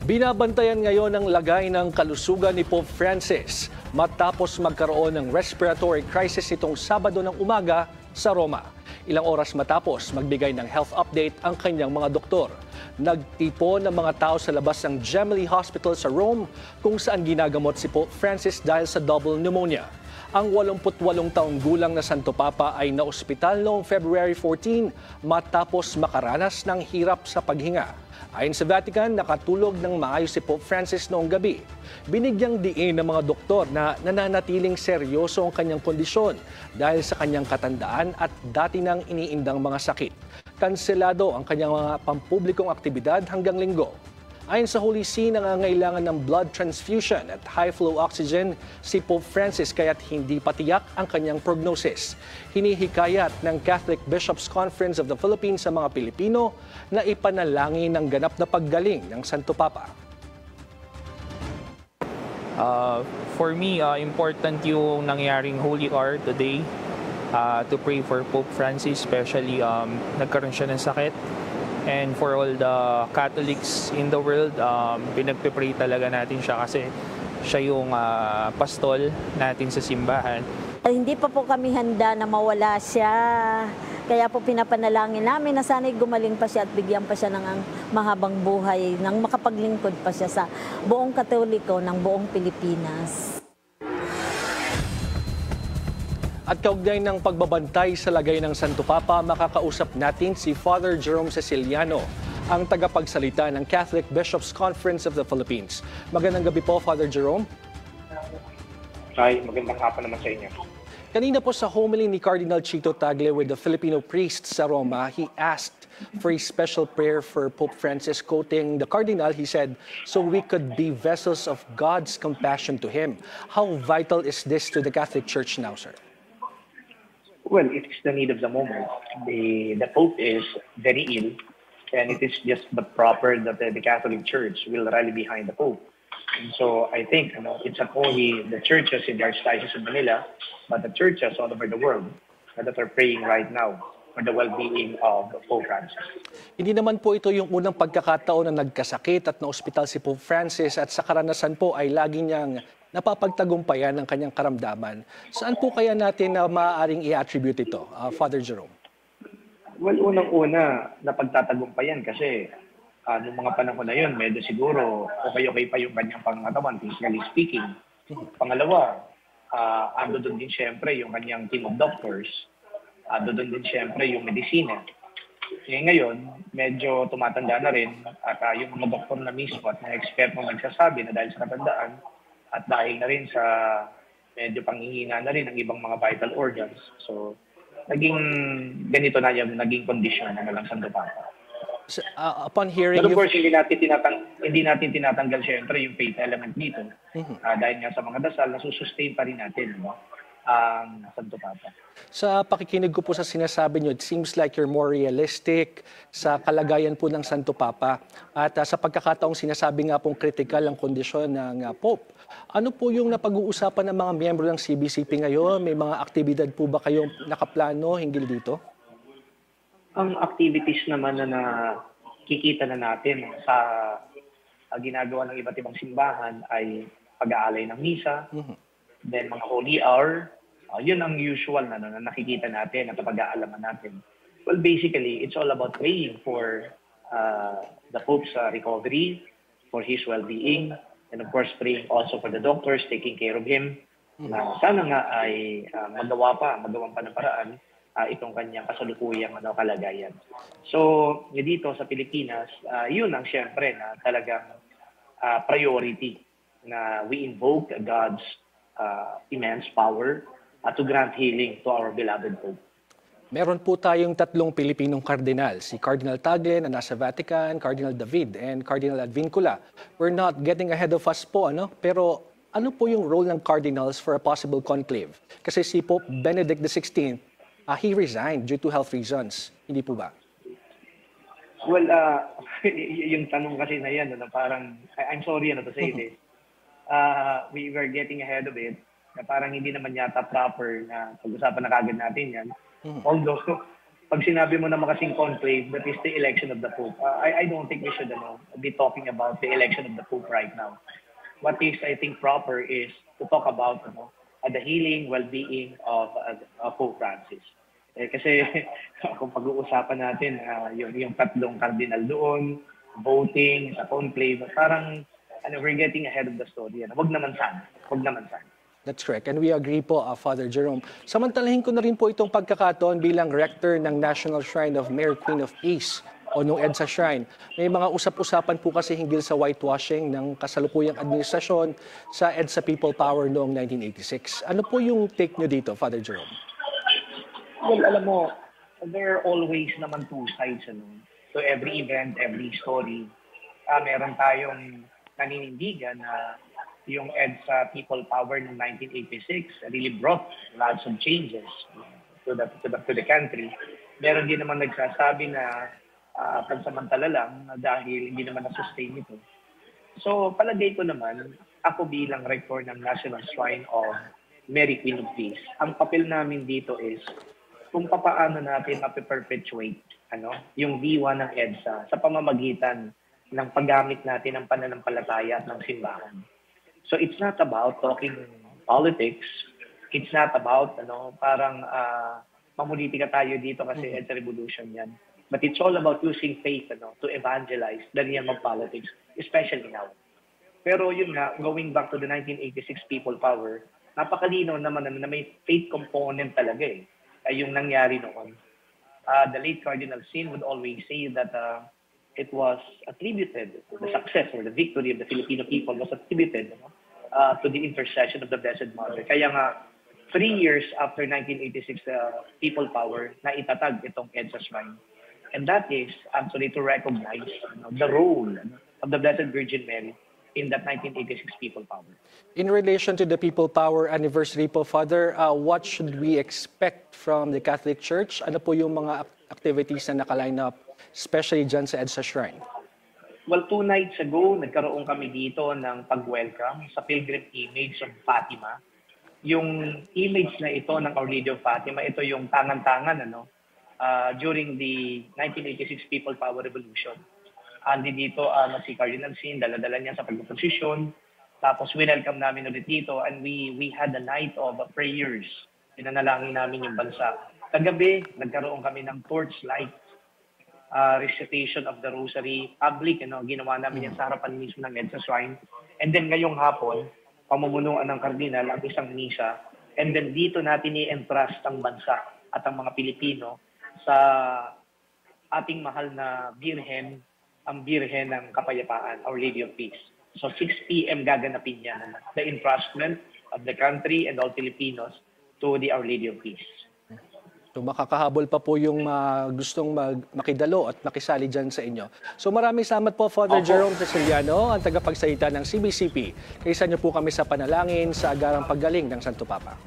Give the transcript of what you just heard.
Binabantayan ngayon ang lagay ng kalusugan ni Pope Francis matapos magkaroon ng respiratory crisis nitong Sabado ng umaga sa Roma. Ilang oras matapos magbigay ng health update ang kanyang mga doktor. Nagtipon ng mga tao sa labas ng Gemelli Hospital sa Rome kung saan ginagamot si Pope Francis dahil sa double pneumonia. Ang 88 taong gulang na Santo Papa ay naospital noong February 14 matapos makaranas ng hirap sa paghinga. Ayon sa Vatican, nakatulog ng maayos si Pope Francis noong gabi. Binigyang diin ng mga doktor na nananatiling seryoso ang kanyang kondisyon dahil sa kanyang katandaan at dati nang iniindang mga sakit. Kanselado ang kanyang mga pampublikong aktibidad hanggang Linggo. Ayon sa Holy See, nangangailangan ng blood transfusion at high-flow oxygen si Pope Francis kaya't hindi patiyak ang kanyang prognosis. Hinihikayat ng Catholic Bishops' Conference of the Philippines sa mga Pilipino na ipanalangin ang ganap na paggaling ng Santo Papa. For me, important yung nangyaring Holy Hour today to pray for Pope Francis, especially nagkaroon siya ng sakit. And for all the Catholics in the world, pinagpipray talaga natin siya kasi siya yung pastol natin sa simbahan. Hindi pa po kami handa na mawala siya. Kaya po pinapanalangin namin na sana'y gumaling pa siya at bigyan pa siya ng mahabang buhay, nang makapaglingkod pa siya sa buong Katoliko ng buong Pilipinas. At kaugnay ng pagbabantay sa lagay ng Santo Papa, makakausap natin si Father Jerome Ceciliano, ang tagapagsalita ng Catholic Bishops' Conference of the Philippines. Magandang gabi po, Father Jerome. Ay, magandang hapon naman sa inyo. Kanina po sa homily ni Cardinal Chito Tagle with the Filipino priests sa Roma, he asked for a special prayer for Pope Francis. Quoting the Cardinal, he said, "So we could be vessels of God's compassion to him." How vital is this to the Catholic Church now, sir? Well, it is the need of the moment. The Pope is very ill, and it is just the proper that the Catholic Church will rally behind the Pope. And so I think it's not only the churches in the Archdiocese of Manila, but the churches all over the world that are praying right now for the well-being of Pope Francis. Hindi naman po ito yung unang pagkakataon na nagkasakit at na-ospital si Pope Francis at sa karanasan po ay lagi niyang napapagtagumpayan ng kanyang karamdaman. Saan po kaya natin na maaaring i-attribute ito, Father Jerome? Well, unang-una, napagtatagumpayan kasi noong mga panahon na yun, medyo siguro okay pa yung kanyang pangangatawan, physically speaking. Pangalawa, ando doon din siyempre yung kanyang team of doctors. Ando doon din siyempre yung medisina. Ngayon, medyo tumatanda na rin at yung mga doktor na mismo at mga eksperto nagsasabi na dahil sa katandaan at dahil na rin sa medyo panghihina na rin ng ibang mga vital organs. So, naging ganito na yung naging kondisyon ng lang Santo Papa. So, upon hearing... But of course, hindi natin tinatanggal siyempre yung faith element dito. Dahil nga sa mga dasal, nasusustain pa rin natin ang Santo Papa. Sa pakikinig ko po sa sinasabi niyo, it seems like you're more realistic sa kalagayan po ng Santo Papa. At sa pagkakataong sinasabi nga pong critical ang kondisyon ng Pope. Ano po yung napag-uusapan ng mga miyembro ng CBCP ngayon? May mga aktibidad po ba kayong nakaplano hinggil dito? Ang activities naman na nakikita na natin sa ginagawa ng iba't ibang simbahan ay pag-aalay ng misa, then mga holy hour, yun ang usual na nakikita natin at pag-aalaman natin. Well, basically, it's all about praying for the Pope's recovery, for his well-being, and of course, praying also for the doctors taking care of him. Sana nga ay magawa pa ng paraan itong kanyang kasalukuyang kalagayan. So, dito sa Pilipinas, yun ang siyempre na talagang priority na we invoke God's immense power to grant healing to our beloved Pope. Meron po tayong tatlong Pilipinong kardinal, si Cardinal Tagle na nasa Vatican, Cardinal David, and Cardinal Advincula. We're not getting ahead of us po, pero ano po yung role ng cardinals for a possible conclave? Kasi si Pope Benedict XVI, he resigned due to health reasons. Hindi po ba? Well, yung tanong kasi na yan, parang, I'm sorry to say this, we were getting ahead of it, na parang hindi naman yata proper na pag-usapan na kagad natin yan. Although, pag sinabi mo naman kasing conclave, that is the election of the Pope. I don't think we should be talking about the election of the Pope right now. What is, I think, proper is to talk about the healing, well-being of Pope Francis. Kasi kung pag-uusapan natin yung tatlong cardinal doon, voting, sa conclave, parang we're getting ahead of the story. Wag naman sana. Wag naman sana. That's correct. And we agree po, Father Jerome. Samantalahin ko na rin po itong pagkakataon bilang rector ng National Shrine of Mary Queen of Peace o nung EDSA Shrine. May mga usap-usapan po kasi hinggil sa whitewashing ng kasalukuyang administrasyon sa EDSA People Power noong 1986. Ano po yung take nyo dito, Father Jerome? Well, alam mo, there are always naman two sides. So every event, every story, meron tayong naninindigan na yung EDSA People Power ng 1986 really brought lots of changes to the country. Meron din naman nagsasabi na pansamantala lang dahil hindi naman na-sustain ito. So palagay ko naman, ako bilang rector ng National Shrine of Mary Queen of Peace, ang papel namin dito is kung papaano natin mape-perpetuate yung diwa ng EDSA sa pamamagitan ng paggamit natin ng pananampalataya at ng simbahan. So it's not about talking politics. It's not about parang mamulitika tayo dito kasi EDSA revolution yan. But it's all about using faith to evangelize the realm of politics, especially now. Pero yun nga, going back to the 1986 People Power, napakalino naman na may faith component talaga ay yung nangyari noon. The late Cardinal Sin would always say that it was attributed, the success or the victory of the Filipino people was attributed to the intercession of the Blessed Mother. Kaya nga, 3 years after 1986 People Power, na itatag itong EDSA Shrine. And that is actually to recognize the role of the Blessed Virgin Mary in that 1986 People Power. In relation to the People Power anniversary po, Father, what should we expect from the Catholic Church? Ano po yung mga activities na nakaline up, especially dyan sa EDSA Shrine? Well, 2 nights ago, nagkaroon kami dito ng pag-welcome sa Pilgrim Image of Fatima. Yung image na ito ng Our Lady of Fatima, ito yung tangan-tangan during the 1986 People Power Revolution. Andi dito si Cardinal Sin, dala-dala niya sa pagpuposisyon. Tapos winelcome namin ulit dito and we had a night of prayers. Pinanalangin namin yung bansa. Kagabi, nagkaroon kami ng torchlight recitation of the Rosary, public, ginawa namin yan sa harapan mismo ng EDSA Shrine. And then ngayong hapon, pamumunuan ng Kardinal ang isang misa. And then dito natin i-entrust ang bansa at ang mga Pilipino sa ating mahal na Birhen, ang Birhen ng Kapayapaan, Our Lady of Peace. So 6 p.m. gaganapin yan, the entrustment of the country and all Filipinos to the Our Lady of Peace. So makakahabol pa po yung gustong makidalo at makisali dyan sa inyo. So maraming salamat po, Father Jerome Tresiliano, ang tagapagsalita ng CBCP. Kaisa niyo po kami sa panalangin sa agarang paggaling ng Santo Papa.